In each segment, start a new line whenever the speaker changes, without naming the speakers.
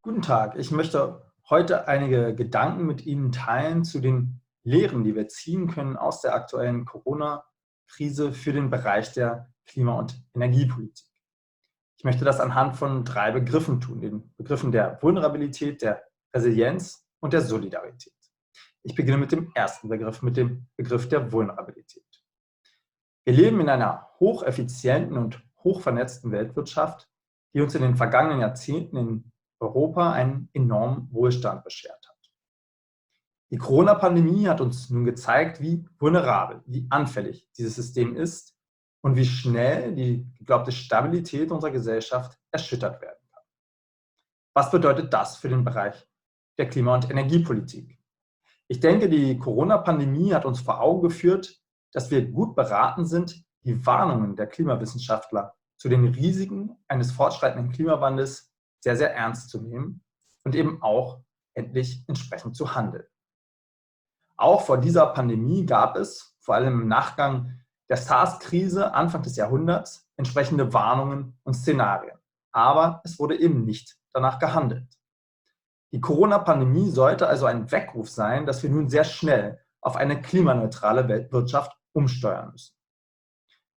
Guten Tag, ich möchte heute einige Gedanken mit Ihnen teilen zu den Lehren, die wir ziehen können aus der aktuellen Corona-Krise für den Bereich der Klima- und Energiepolitik. Ich möchte das anhand von drei Begriffen tun, den Begriffen der Vulnerabilität, der Resilienz und der Solidarität. Ich beginne mit dem ersten Begriff, mit dem Begriff der Vulnerabilität. Wir leben in einer hocheffizienten und hochvernetzten Weltwirtschaft, die uns in den vergangenen Jahrzehnten in Europa einen enormen Wohlstand beschert hat. Die Corona-Pandemie hat uns nun gezeigt, wie vulnerabel, wie anfällig dieses System ist und wie schnell die geglaubte Stabilität unserer Gesellschaft erschüttert werden kann. Was bedeutet das für den Bereich der Klima- und Energiepolitik? Ich denke, die Corona-Pandemie hat uns vor Augen geführt, dass wir gut beraten sind, die Warnungen der Klimawissenschaftler zu den Risiken eines fortschreitenden Klimawandels sehr, sehr ernst zu nehmen und eben auch endlich entsprechend zu handeln. Auch vor dieser Pandemie gab es, vor allem im Nachgang der SARS-Krise Anfang des Jahrhunderts, entsprechende Warnungen und Szenarien. Aber es wurde eben nicht danach gehandelt. Die Corona-Pandemie sollte also ein Weckruf sein, dass wir nun sehr schnell auf eine klimaneutrale Weltwirtschaft umsteuern müssen.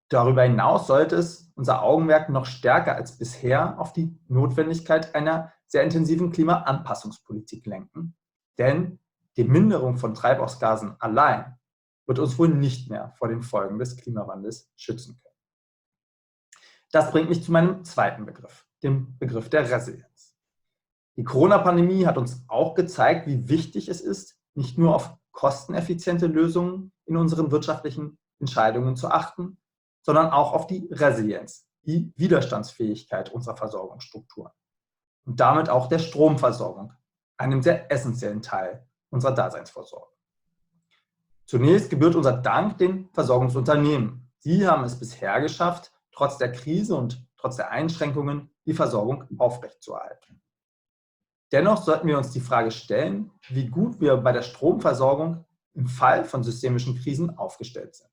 Darüber hinaus sollte es unser Augenmerk noch stärker als bisher auf die Notwendigkeit einer sehr intensiven Klimaanpassungspolitik lenken, denn die Minderung von Treibhausgasen allein wird uns wohl nicht mehr vor den Folgen des Klimawandels schützen können. Das bringt mich zu meinem zweiten Begriff, dem Begriff der Resilienz. Die Corona-Pandemie hat uns auch gezeigt, wie wichtig es ist, nicht nur auf kosteneffiziente Lösungen in unseren wirtschaftlichen Entscheidungen zu achten, sondern auch auf die Resilienz, die Widerstandsfähigkeit unserer Versorgungsstrukturen und damit auch der Stromversorgung, einem sehr essentiellen Teil unserer Daseinsvorsorge. Zunächst gebührt unser Dank den Versorgungsunternehmen. Sie haben es bisher geschafft, trotz der Krise und trotz der Einschränkungen die Versorgung aufrechtzuerhalten. Dennoch sollten wir uns die Frage stellen, wie gut wir bei der Stromversorgung im Fall von systemischen Krisen aufgestellt sind.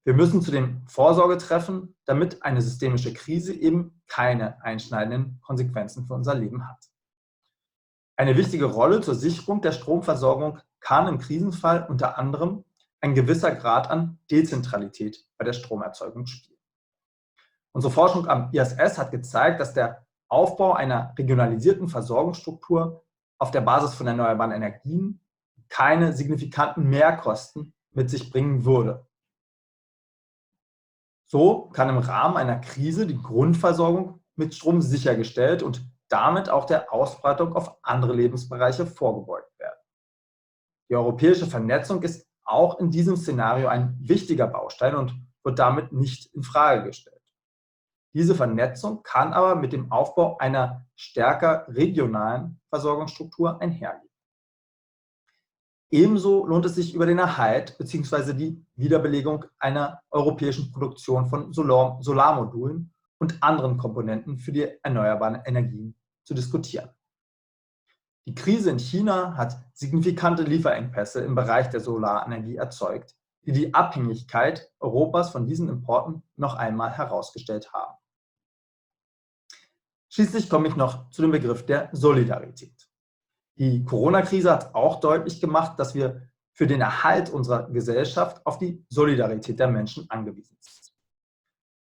Wir müssen zudem Vorsorge treffen, damit eine systemische Krise eben keine einschneidenden Konsequenzen für unser Leben hat. Eine wichtige Rolle zur Sicherung der Stromversorgung kann im Krisenfall unter anderem ein gewisser Grad an Dezentralität bei der Stromerzeugung spielen. Unsere Forschung am ISS hat gezeigt, dass der Aufbau einer regionalisierten Versorgungsstruktur auf der Basis von erneuerbaren Energien keine signifikanten Mehrkosten mit sich bringen würde. So kann im Rahmen einer Krise die Grundversorgung mit Strom sichergestellt und damit auch der Ausbreitung auf andere Lebensbereiche vorgebeugt werden. Die europäische Vernetzung ist auch in diesem Szenario ein wichtiger Baustein und wird damit nicht in Frage gestellt. Diese Vernetzung kann aber mit dem Aufbau einer stärker regionalen Versorgungsstruktur einhergehen. Ebenso lohnt es sich über den Erhalt bzw. die Wiederbelegung einer europäischen Produktion von Solarmodulen und anderen Komponenten für die erneuerbaren Energien zu diskutieren. Die Krise in China hat signifikante Lieferengpässe im Bereich der Solarenergie erzeugt, die die Abhängigkeit Europas von diesen Importen noch einmal herausgestellt haben. Schließlich komme ich noch zu dem Begriff der Solidarität. Die Corona-Krise hat auch deutlich gemacht, dass wir für den Erhalt unserer Gesellschaft auf die Solidarität der Menschen angewiesen sind.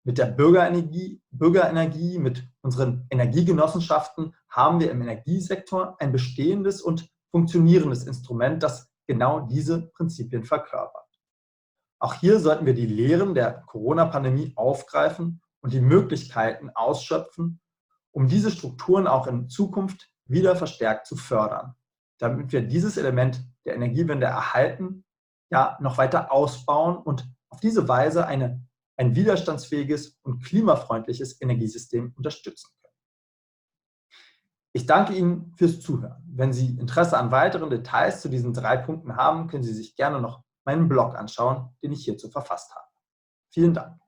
Mit der Bürgerenergie, mit unseren Energiegenossenschaften haben wir im Energiesektor ein bestehendes und funktionierendes Instrument, das genau diese Prinzipien verkörpert. Auch hier sollten wir die Lehren der Corona-Pandemie aufgreifen und die Möglichkeiten ausschöpfen, um diese Strukturen auch in Zukunft wieder verstärkt zu fördern, damit wir dieses Element der Energiewende erhalten, ja noch weiter ausbauen und auf diese Weise ein widerstandsfähiges und klimafreundliches Energiesystem unterstützen können. Ich danke Ihnen fürs Zuhören. Wenn Sie Interesse an weiteren Details zu diesen drei Punkten haben, können Sie sich gerne noch meinen Blog anschauen, den ich hierzu verfasst habe. Vielen Dank.